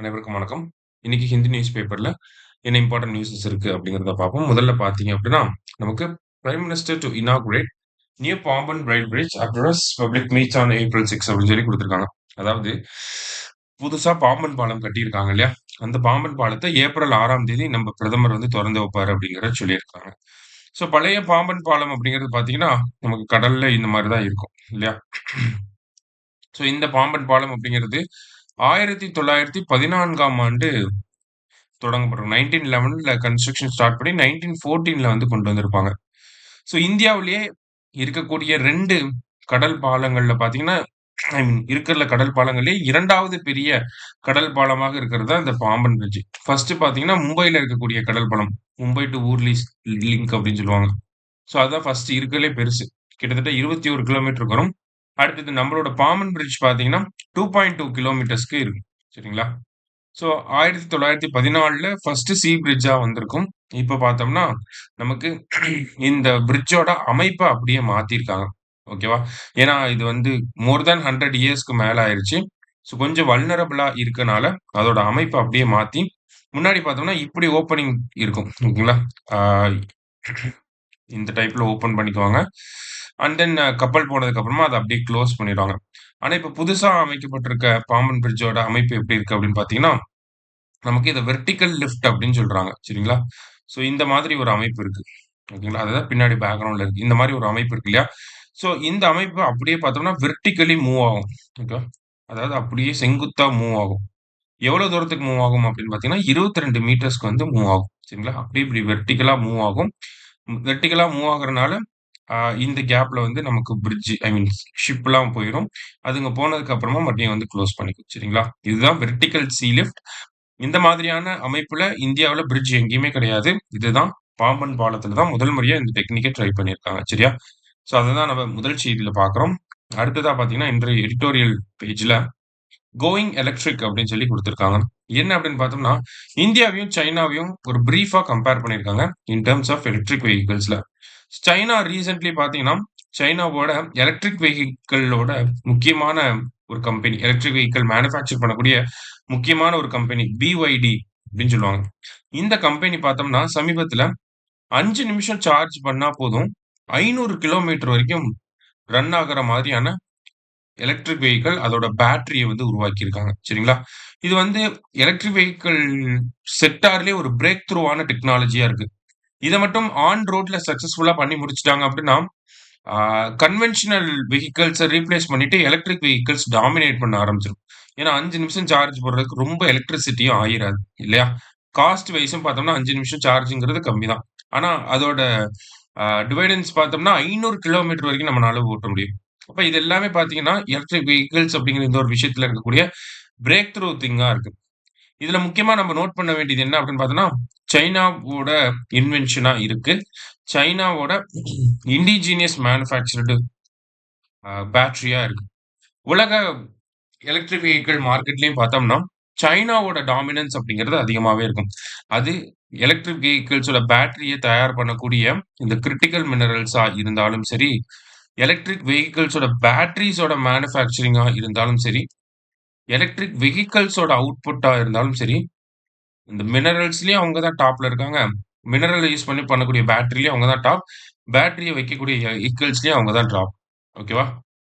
அனைவருக்கும் வணக்கம். இன்னைக்கு ஹிந்தி நியூஸ் பேப்பர்ல என்ன இம்பார்ட்டன்ட் நியூஸஸ் இருக்கு அப்படிங்கிறத பார்ப்போம். முதல்ல பார்த்தீங்க அப்படின்னா, நமக்கு prime minister to inaugurate new Pamban rail bridge across public meets on April 6 அப்படின்னு சொல்லி குடுத்திருக்காங்க. அதாவது புதுசா பாம்பன் பாலம் கட்டியிருக்காங்க இல்லையா? அந்த பாம்பன் பாலத்த ஏப்ரல் 6ஆம் தேதி நம்ம பிரதமர் வந்து தொறந்து வைப்பாரு அப்படிங்கிறத சொல்லியிருக்காங்க. ஸோ பழைய பாம்பன் பாலம் அப்படிங்கிறது பார்த்தீங்கன்னா, நமக்கு கடல்ல இந்த மாரி தான் இருக்கும் இல்லையா? ஸோ இந்த பாம்பன் பாலம் அப்படிங்கிறது 1914ஆம் ஆண்டு தொடங்கப்படும். 1911ல கன்ஸ்ட்ரக்ஷன் ஸ்டார்ட் பண்ணி 1914ல வந்து கொண்டு வந்திருப்பாங்க. ஸோ இந்தியாவிலேயே இருக்கக்கூடிய 2 கடல் பாலங்கள்ல பார்த்தீங்கன்னா, ஐ மீன் இருக்கிற கடல் பாலங்கள்லயே 2வது பெரிய கடல் பாலமாக இருக்கிறது தான் இந்த பாம்பன் பிரிட்ஜ். ஃபர்ஸ்ட் பார்த்தீங்கன்னா, மும்பைல இருக்கக்கூடிய கடல் பாலம். மும்பை டூ ஊர்லி லிங்க் அப்படின்னு சொல்லுவாங்க. ஸோ அதான் ஃபர்ஸ்ட் இருக்கிறதுலயே பெருசு. கிட்டத்தட்ட 21 கிலோமீட்டருக்கு வரும். அடுத்தது நம்மளோட பாம்பன் பிரிட்ஜ் பார்த்தீங்கன்னா, 2.2 கிலோமீட்டர்ஸ்க்கு இருக்கும். சரிங்களா? ஸோ 1914ல ஃபர்ஸ்ட் சி பிரிட்ஜா வந்திருக்கும். இப்ப பார்த்தோம்னா, நமக்கு இந்த பிரிட்ஜோட அமைப்ப அப்படியே மாத்தியிருக்காங்க. ஓகேவா? ஏன்னா இது வந்து மோர் தேன் 100 இயர்ஸ்க்கு மேல ஆயிருச்சு. ஸோ கொஞ்சம் வல்னரபிளா இருக்கனால, அதோட அமைப்ப அப்படியே மாத்தி, முன்னாடி பார்த்தோம்னா இப்படி ஓப்பனிங் இருக்கும். ஓகேங்களா? ஆ இந்த டைப்ல ஓப்பன் பண்ணிக்குவாங்க. அண்ட் தென் கப்பல் போனதுக்கு அப்புறமா அத அப்படியே குளோஸ் பண்ணிருவாங்க. ஆனா இப்ப புதுசா அமைக்கப்பட்டிருக்க பாம்பன் பிரிட்ஜோட அமைப்பு எப்படி இருக்கு அப்படின்னு பார்த்தீங்கன்னா, நமக்கு இத வெர்டிகல் லிஃப்ட் அப்படின்னு சொல்றாங்க. சரிங்களா? ஸோ இந்த மாதிரி ஒரு அமைப்பு இருக்கு. ஓகேங்களா? அதுதான் பின்னாடி பேக்கிரவுண்ட்ல இருக்கு. இந்த மாரி ஒரு அமைப்பு இருக்கு இல்லையா? ஸோ இந்த அமைப்பு அப்படியே பார்த்தோம்னா வெர்டிகல்லி மூவ் ஆகும். ஓகே. அதாவது அப்படியே செங்குத்தா மூவ் ஆகும். எவ்வளோ தூரத்துக்கு மூவ் ஆகும் அப்படின்னு பார்த்தீங்கன்னா, 22 மீட்டர்ஸ்க்கு வந்து மூவ் ஆகும். சரிங்களா? அப்படியே இப்படி வெர்டிகலா மூவ் ஆகும். வெர்டிகலா மூவ் ஆகுறனால, அ இந்த கேப்ல வந்து நமக்கு பிரிட்ஜ் ஐ மீன் ஷிப்லாம் போயிரும். அதுங்க போனதுக்கு அப்புறமா மறுபடியும் வந்து குளோஸ் பண்ணிக்கும். சரிங்களா? இதுதான் வெர்டிகல் சீ லிஃப்ட். இந்த மாதிரியான அமைப்புல இந்தியாவுல பிரிட்ஜ் எங்கேயுமே கிடையாது. இதுதான் பாம்பன் பாலத்துல தான் முதல் முறையா இந்த டெக்னிக்க ட்ரை பண்ணியிருக்காங்க. சரியா? ஸோ அததான் நம்ம முதல் செய்தியில பார்க்கிறோம். அடுத்ததா பார்த்தீங்கன்னா, இன்றைய எடிட்டோரியல் பேஜ்ல கோயிங் எலக்ட்ரிக் அப்படின்னு சொல்லி குடுத்திருக்காங்க. என்ன அப்படின்னு பார்த்தோம்னா, இந்தியாவையும், சைனாவையும் ஒரு பிரீஃபா கம்பேர் பண்ணியிருக்காங்க. இன் டெர்ம்ஸ் ஆஃப் எலக்ட்ரிக் வெஹிக்கிள்ஸ்ல. சைனா ரீசென்ட்லி பார்த்தீங்கன்னா, சைனாவோட எலக்ட்ரிக் வெஹிக்கிளோட முக்கியமான ஒரு கம்பெனி. எலக்ட்ரிக் வெஹிக்கிள் மேனுஃபேக்சர் பண்ணக்கூடிய முக்கியமான ஒரு கம்பெனி BYD அப்படின்னு சொல்லுவாங்க. இந்த கம்பெனி பார்த்தோம்னா, சமீபத்தில 5 நிமிஷம் சார்ஜ் பண்ணா போதும், 500 கிலோமீட்டர் வரைக்கும் ரன் ஆகுற மாதிரியான எலக்ட்ரிக் வெஹிக்கிள் அதோட பேட்டரிய வந்து உருவாக்கியிருக்காங்க. சரிங்களா? இது வந்து எலக்ட்ரிக் வெஹிக்கிள் செக்டார்லயே ஒரு பிரேக் த்ரூவான டெக்னாலஜியா இருக்கு. இத மட்டும் ஆன் ரோட்ல சக்சஸ்ஃபுல்லா பண்ணி முடிச்சுட்டாங்க அப்படின்னா, ஆ கன்வென்ஷனல் வெஹிக்கிள்ஸ ரீப்ளேஸ் பண்ணிட்டு எலக்ட்ரிக் வெஹிக்கிள்ஸ் டாமினேட் பண்ண ஆரம்பிச்சுரும். ஏன்னா 5 நிமிஷம் சார்ஜ் போடுறதுக்கு ரொம்ப எலக்ட்ரிசிட்டியும் ஆயிராது இல்லையா? காஸ்ட் வைஸும் பார்த்தோம்னா 5 நிமிஷம் சார்ஜ்ங்கிறது கம்மி தான். ஆனா அதோட டிவைடன்ஸ் பார்த்தோம்னா 500 கிலோமீட்டர் வரைக்கும் நம்மனால ஓட்ட முடியும். அப்ப இது எல்லாமே பார்த்தீங்கன்னா, எலக்ட்ரிக் வெஹிக்கிள்ஸ் அப்படிங்கிற இந்த ஒரு விஷயத்துல இருக்கக்கூடிய பிரேக் த்ரூ திங்கா இருக்கு. இதுல முக்கியமா நம்ம நோட் பண்ண வேண்டியது என்ன அப்படின்னு பார்த்தோம்னா, சைனாவோட இன்வென்ஷனா இருக்கு. சைனாவோட இண்டிஜீனியஸ் மேனுஃபேக்சர்டு பேட்டரியா இருக்கு. உலக எலக்ட்ரிக் வெஹிக்கிள் மார்க்கெட்லயும் பார்த்தோம்னா, சைனாவோட டாமினன்ஸ் அப்படிங்கிறது அதிகமாவே இருக்கும். அது எலக்ட்ரிக் வெஹிக்கிள்ஸோட பேட்டரிய தயார் பண்ணக்கூடிய இந்த கிரிட்டிக்கல் மினரல்ஸா இருந்தாலும் சரி, எலக்ட்ரிக் வெஹிக்கிள்ஸோட பேட்டரீஸோட மேனுஃபேக்சரிங்கா இருந்தாலும் சரி, எலக்ட்ரிக் வெஹிக்கிள்ஸோட அவுட்புட்டா இருந்தாலும் சரி, இந்த மினரல்ஸ்லயும் அவங்க தான் டாப்ல இருக்காங்க. மினரல் யூஸ் பண்ணி பண்ணக்கூடிய பேட்டரிலயும் அவங்க தான் டாப். பேட்டரிய வைக்கக்கூடிய வெஹிக்கிள்ஸ்லயும் அவங்க தான் டாப். ஓகேவா?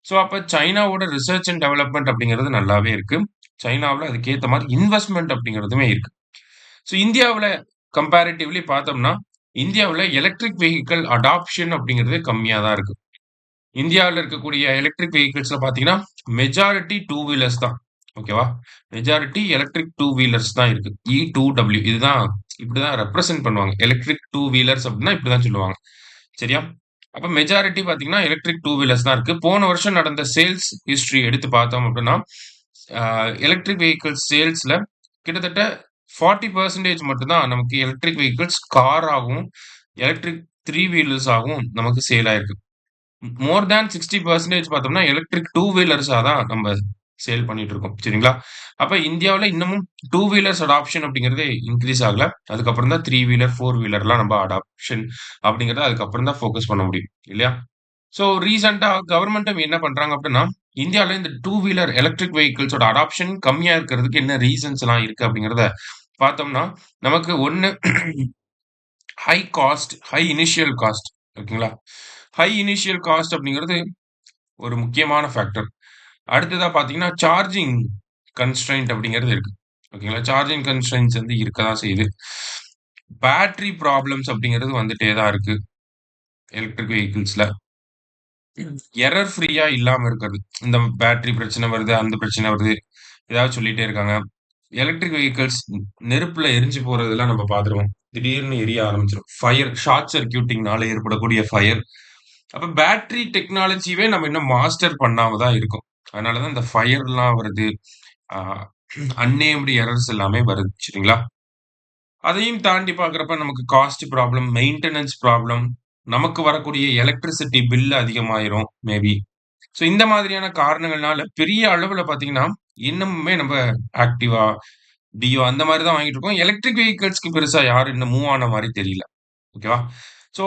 ஸோ அப்ப சைனாவோட ரிசர்ச் அண்ட் டெவலப்மென்ட் அப்படிங்கிறது நல்லாவே இருக்கு. சைனாவுல அதுக்கேத்த மாரி இன்வெஸ்ட்மென்ட் அப்படிங்கிறதுமே இருக்கு. ஸோ இந்தியாவுல கம்பேரிட்டிவ்லி பார்த்தோம்னா, இந்தியாவுல எலக்ட்ரிக் வெஹிக்கிள் அடாப்ஷன் அப்படிங்கிறது கம்மியா தான் இருக்கு. இந்தியாவுல இருக்கக்கூடிய எலக்ட்ரிக் வெஹிக்கிள்ஸ்ல பார்த்தீங்கன்னா, மெஜாரிட்டி 2 வீலர்ஸ் தான். ஓகேவா? மெஜாரிட்டி எலக்ட்ரிக் 2 வீலர்ஸ் தான் இருக்கு. E2W இதுதான் இப்படிதான் ரெப்ரசன்ட் பண்ணுவாங்க. எலக்ட்ரிக் 2 வீலர்ஸ் அப்படின்னா இப்படிதான் சொல்லுவாங்க. சரியா? அப்ப மெஜாரிட்டி பார்த்தீங்கன்னா, எலக்ட்ரிக் 2 வீலர்ஸ் தான் இருக்கு. போன வருஷம் நடந்த சேல்ஸ் ஹிஸ்டரி எடுத்து பார்த்தோம் அப்படின்னா, அ எலக்ட்ரிக் வெஹிக்கிள் சேல்ஸ்ல கிட்டத்தட்ட 40% மட்டும் தான் நமக்கு எலக்ட்ரிக் வெஹிக்கிள்ஸ் கார் ஆகவும், எலக்ட்ரிக் 3 வீலர்ஸ் ஆகவும் நமக்கு சேல் ஆயிருக்கு. மோர் தேன் 60% பார்த்தோம்னா, எலக்ட்ரிக் 2 வீலர்ஸா தான் நம்ம சேல் பண்ணிட்டு இருக்கோம். சரிங்களா? அப்ப இந்தியாவுல இன்னமும் 2 வீலர்ஸ் அடாப்ஷன் அப்படிங்கிறது இன்கிரீஸ் ஆகல. அதுக்கப்புறம் தான் 3 வீலர், 4 வீலர்லாம் நம்ம அடாப்ஷன் அப்படிங்கிறத அதுக்கப்புறம் தான் ஃபோக்கஸ் பண்ண முடியும். இல்லையா? ஸோ ரீசென்ட்டா கவர்ன்மென்ட்டும் என்ன பண்றாங்க அப்படின்னா, இந்தியால இந்த டூ வீலர் எலக்ட்ரிக் வெஹிக்கிள்ஸோட அடாப்ஷன் கம்மியா இருக்கிறதுக்கு என்ன ரீசன்ஸ்லாம் இருக்கு அப்படிங்கிறத பார்த்தோம்னா, நமக்கு ஒண்ணு high cost, high initial cost ஓகேங்களா? ஹை இனிஷியல் காஸ்ட் அப்படிங்கிறது ஒரு முக்கியமான ஃபேக்டர். அடுத்ததா பார்த்தீங்கன்னா, சார்ஜிங் கன்ஸ்ட்ரெயின்ட் அப்படிங்கிறது இருக்கு. ஓகேங்களா? சார்ஜிங் கன்ஸ்ட்ரெயின்ட்ஸ் வந்து இருக்க தான் செய்யுது. பேட்டரி ப்ராப்ளம்ஸ் அப்படிங்கிறது வந்துட்டே தான் இருக்கு. எலக்ட்ரிக் வெஹிக்கிள்ஸ்ல. எரர் ஃப்ரீயா இல்லாம இருக்கிறது. இந்த பேட்டரி பிரச்சனை வருது, அந்த பிரச்சனை வருது. ஏதாவது சொல்லிட்டே இருக்காங்க. எலக்ட்ரிக் வெஹிக்கிள்ஸ் நெருப்புல எரிஞ்சு போறதெல்லாம் நம்ம பார்த்துருவோம். திடீர்னு எரிய ஆரம்பிச்சுரும். ஃபயர் ஷார்ட் சர்க்யூட்டிங்னால ஏற்படக்கூடிய ஃபயர். அப்ப பேட்டரி டெக்னாலஜியவே நம்ம இன்னும் மாஸ்டர் பண்ணாம தான் இருக்கோம். அதனால தான் இந்த ஃபயர்லாம் வருது. ஆ அன்னேம்டு எரர்ஸ் எல்லாமே வருது. சரிங்களா? அதையும் தாண்டி பார்க்குறப்ப நமக்கு காஸ்ட் ப்ராப்ளம், மெயின்டனன்ஸ் ப்ராப்ளம், நமக்கு வரக்கூடிய எலக்ட்ரிசிட்டி பில் அதிகமாயிரும் மேபி. ஸோ இந்த மாதிரியான காரணங்கள்னால பெரிய அளவுல பார்த்தீங்கன்னா, இன்னமுமே நம்ப ஆக்டிவா, டியோ அந்த மாரி தான் வாங்கிட்டு இருக்கோம். எலக்ட்ரிக் வெஹிக்கிள்ஸ்க்கு பெருசா யாரும் இன்னும் மூவ் ஆன மாரி தெரியல. ஓகேவா? ஸோ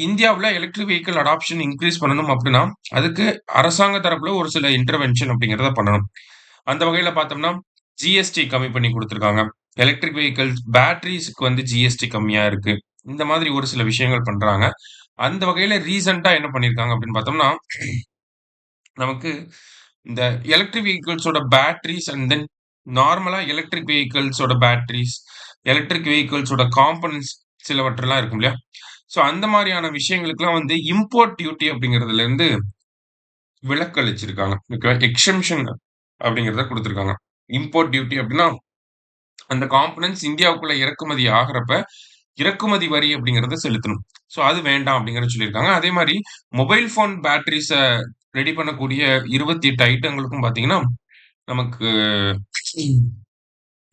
இந்தியாவுல எலக்ட்ரிக் வெஹிக்கிள் அடாப்ஷன் இன்கிரீஸ் பண்ணணும் அப்டின்னா, அதுக்கு அரசாங்க தரப்புல ஒரு சில இன்டர்வென்ஷன் அப்டிங்கிறத பண்ணணும். அந்த வகையில பார்த்தோம்னா, ஜிஎஸ்டி கம்மி பண்ணி குடுத்துருக்காங்க. எலக்ட்ரிக் வெஹிக்கிள்ஸ் பேட்டரீஸ்க்கு வந்து ஜிஎஸ்டி கம்மியா இருக்கு. இந்த மாதிரி ஒரு சில விஷயங்கள் பண்றாங்க. அந்த வகையில ரீசென்ட்டா என்ன பண்ணியிருக்காங்க அப்டின்னு பார்த்தோம்னா, நமக்கு இந்த எலக்ட்ரிக் வெஹிக்கிள்ஸோட பேட்டரீஸ் அண்ட் தென் நார்மலா எலக்ட்ரிக் வெஹிக்கிள்ஸோட பேட்டரீஸ், எலக்ட்ரிக் வெஹிக்கிள்ஸோட காம்போனன்ட்ஸ் சிலவற்றெல்லாம் இருக்கும் இல்லையா? ஸோ அந்த மாரியான விஷயங்களுக்கெல்லாம் வந்து இம்போர்ட் டியூட்டி அப்படிங்கிறதுலருந்து விலக்கு அளிச்சிருக்காங்க. ஓகேவா? எக்ஸம்ஷன் அப்படிங்கிறத குடுத்துருக்காங்க. இம்போர்ட் டியூட்டி அப்படின்னா, அந்த காம்போனன்ட்ஸ் இந்தியாவுக்குள்ள இறக்குமதி ஆகுறப்ப, இறக்குமதி வரி அப்படிங்கிறத செலுத்தணும். ஸோ அது வேண்டாம் அப்படிங்கிறத சொல்லியிருக்காங்க. அதே மாரி மொபைல் ஃபோன் பேட்டரீஸ ரெடி பண்ணக்கூடிய 28 ஐட்டங்களுக்கும் பார்த்தீங்கன்னா, நமக்கு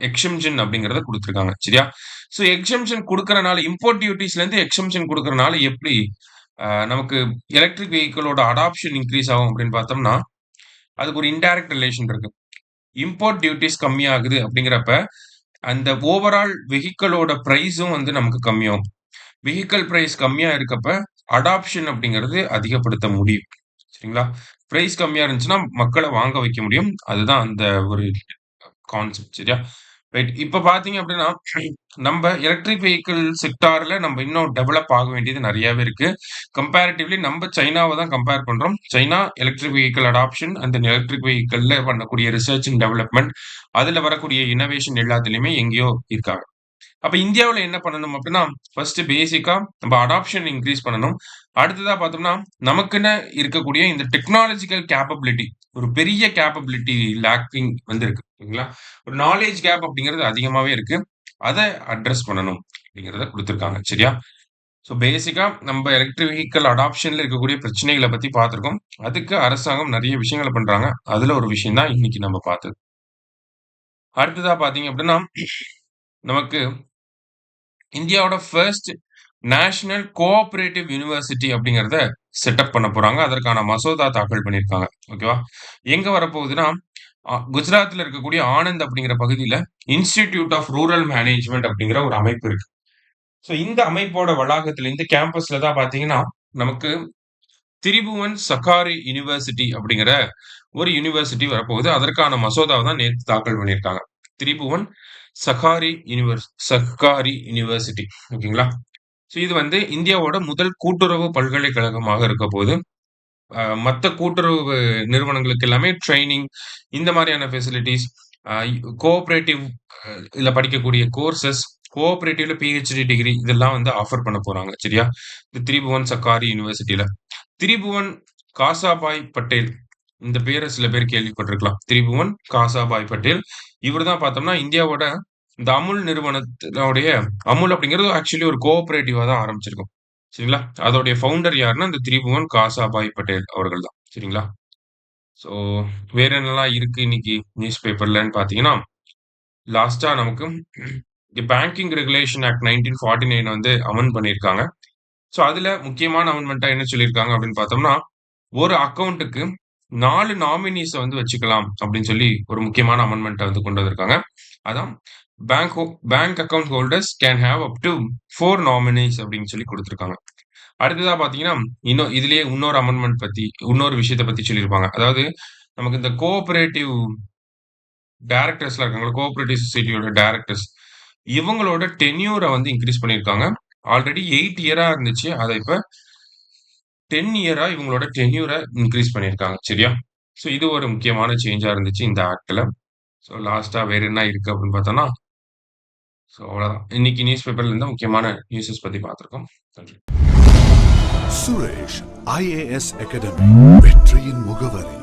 எக்ஸம்ஷன் அப்படிங்கிறத குடுத்துருக்காங்க. சரியா? ஸோ எக்ஸம்ஷன் குடுக்கறனால இம்போர்ட் டியூட்டீஸ்லேருந்து எக்ஸம்ஷன் குடுக்கறனால எப்படி நமக்கு எலக்ட்ரிக் வெஹிக்கிளோட அடாப்ஷன் இன்கிரீஸ் ஆகும் அப்படின்னு பார்த்தோம்னா, அதுக்கு ஒரு இன்டைரக்ட் ரிலேஷன் இருக்கு. இம்போர்ட் டியூட்டீஸ் கம்மியாகுது அப்படிங்கிறப்ப, அந்த ஓவரால் வெஹிக்கிளோட பிரைஸும் வந்து நமக்கு கம்மியாகும். வெஹிக்கிள் பிரைஸ் கம்மியா இருக்கப்ப, அடாப்ஷன் அப்படிங்கிறது அதிகப்படுத்த முடியும். சரிங்களா? பிரைஸ் கம்மியா இருந்துச்சுன்னா, மக்கள வாங்க வைக்க முடியும். அதுதான் அந்த ஒரு கான்செப்ட் சரியா? ரைட். இப்ப பார்த்தீங்க அப்படின்னா, நம்ப எலக்ட்ரிக் வெஹிக்கிள் செக்டார்ல நம்ம இன்னும் டெவலப் ஆக வேண்டியது நெறையாவே இருக்கு. கம்பேரிட்டிவ்லி நம்ப சைனாவ தான் கம்பேர் பண்றோம். China electric vehicle adoption and then electric வெஹிக்கிள்ல பண்ணக்கூடிய ரிசர்ச் அண்ட் டெவலப்மெண்ட், அதுல வரக்கூடிய இன்னோவேஷன் எல்லாத்துலயுமே எங்கேயோ இருக்காங்க. அப்ப இந்தியாவுல என்ன பண்ணணும் அப்டின்னா, ஃபர்ஸ்ட் பேசிக்கா நம்ம அடாப்ஷன் இன்கிரீஸ் பண்ணணும். அடுத்ததா பார்த்தோம்னா, நமக்குன்னு இருக்கக்கூடிய இந்த டெக்னாலஜிக்கல் கேப்பபிலிட்டி, ஒரு பெரிய கேப்பபிலிட்டி லேக்கிங் வந்து இருக்கு. ஓகேங்களா? ஒரு நாலேட்ஜ் கேப் அப்படிங்கிறது அதிகமாவே இருக்கு. அத அட்ரஸ் பண்ணணும் அப்படிங்கிறத குடுத்திருக்காங்க. சரியா? ஸோ பேசிக்கா நம்ம எலக்ட்ரிக் வெஹிக்கிள் அடாப்ஷன்ல இருக்கக்கூடிய பிரச்சனைகள பத்தி பார்த்திருக்கோம். அதுக்கு அரசாங்கம் நெறைய விஷயங்கள பண்றாங்க. அதுல ஒரு விஷயம் தான் இன்னைக்கு நம்ம பார்த்தது. அடுத்ததா பார்த்தீங்க அப்டின்னா, நமக்கு இந்தியாவோட ஃபர்ஸ்ட் நேஷனல் கோஆப்பரேட்டிவ் யூனிவர்சிட்டி அப்படிங்கிறத செட்டப் பண்ண போறாங்க. அதற்கான மசோதா தாக்கல் பண்ணியிருக்காங்க. ஓகேவா? எங்க வரப்போகுதுன்னா, குஜராத்ல இருக்கக்கூடிய ஆனந்த் அப்படிங்கிற பகுதியில இன்ஸ்டிடியூட் ஆஃப் ரூரல் மேனேஜ்மென்ட் அப்படிங்கிற ஒரு அமைப்பு இருக்கு. ஸோ இந்த அமைப்போட வளாகத்துல இந்த கேம்பஸ்ல தான் பார்த்தீங்கன்னா, நமக்கு திரிபுவன் சகாரி யுனிவர்சிட்டி அப்படிங்கிற ஒரு யுனிவர்சிட்டி வரப்போகுது. அதற்கான மசோதாவ தான் நேத்து தாக்கல் பண்ணியிருக்காங்க. திரிபுவன் சஹ்காரி யுனிவர்சிட்டி. ஓகேங்களா? ஸோ இது வந்து இந்தியாவோட முதல் கூட்டுறவு பல்கலைக்கழகமாக இருக்க போது. மத்த கூட்டுறவு நிறுவனங்களுக்கு எல்லாமே ட்ரெய்னிங் இந்த மாரியான ஃபெசிலிட்டீஸ், அ கோஆப்பரேட்டிவ் இதுல படிக்கக்கூடிய கோர்சஸ், கோஆப்பரேட்டிவ்ல பிஹெச்டி டிகிரி இதெல்லாம் வந்து ஆஃபர் பண்ண போறாங்க. சரியா? இந்த திரிபுவன் சர்க்காரி யுனிவர்சிட்டில. திரிபுவன் காசாபாய் பட்டேல் இந்த பேர சில பேர் கேள்விப்பட்டிருக்கலாம். திரிபுவன் காசாபாய் பட்டேல். இவரு தான் பார்த்தோம்னா, இந்தியாவோட இந்த அமுல் நிறுவனத்தினுடைய அமுல் அப்படிங்கிறது ஆக்சுவலி ஒரு கோஆப்பரேட்டிவா தான் ஆரம்பிச்சிருக்கும். சரிங்களா? அதோடைய ஃபவுண்டர் யாருன்னா, இந்த திரிபுவன் காசாபாய் பட்டேல் அவர்கள் தான். சரிங்களா? ஸோ வேற என்னலாம் இருக்கு இன்னைக்கு நியூஸ் பேப்பர்லன்னு பார்த்தீங்கன்னா, லாஸ்ட்டா நமக்கு பேங்கிங் ரெகுலேஷன் ஆக்ட் 1949 வந்து அமெண்ட் பண்ணியிருக்காங்க. ஸோ அதுல முக்கியமான அமெண்ட்மென்ட்டா என்ன சொல்லியிருக்காங்க அப்படின்னு பார்த்தோம்னா, ஒரு அக்கவுண்ட்டுக்கு 4 நாமினீஸ வந்து வச்சுக்கலாம் அப்படின்னு சொல்லி ஒரு முக்கியமான அமெண்ட்மென்ட்ட வந்து கொண்டு வந்திருக்காங்க. அதான் bank bank account holders can have up to 4 nominees அப்படின்னு சொல்லி குடுத்திருக்காங்க. அடுத்ததா பார்த்தீங்கன்னா, இன்னும் இதுலயே இன்னொரு அமெண்ட்மென்ட் பத்தி, இன்னொரு விஷயத்த பத்தி சொல்லியிருப்பாங்க. அதாவது நமக்கு இந்த கோஆப்பரேட்டிவ் டைரக்டர்ஸ்லாம் இருக்காங்கல்ல, கோஆப்பரேட்டிவ் சொசைட்டியோட டைரக்டர்ஸ். இவங்களோட டென்யூர வந்து இன்கிரீஸ் பண்ணியிருக்காங்க. ஆல்ரெடி 8 இயரா இருந்துச்சு. அத இப்ப 10 இயரா இவங்களோட டென்யூர இன்கிரீஸ் பண்ணியிருக்காங்க. சரியா? ஸோ இது ஒரு முக்கியமான சேஞ்சா இருந்துச்சு இந்த ஆக்ட்ல. ஸோ லாஸ்ட்டா வேற என்ன இருக்கு அப்படின்னு பார்த்தோம்னா, ஸோ அவ்வளோதான். இன்னைக்கு நியூஸ் பேப்பர்ல இருந்த முக்கியமான நியூஸஸ் பத்தி பார்த்திருக்கோம். நன்றி. சுரேஷ் IAS அகாடமி வெற்றியின் முகவரி.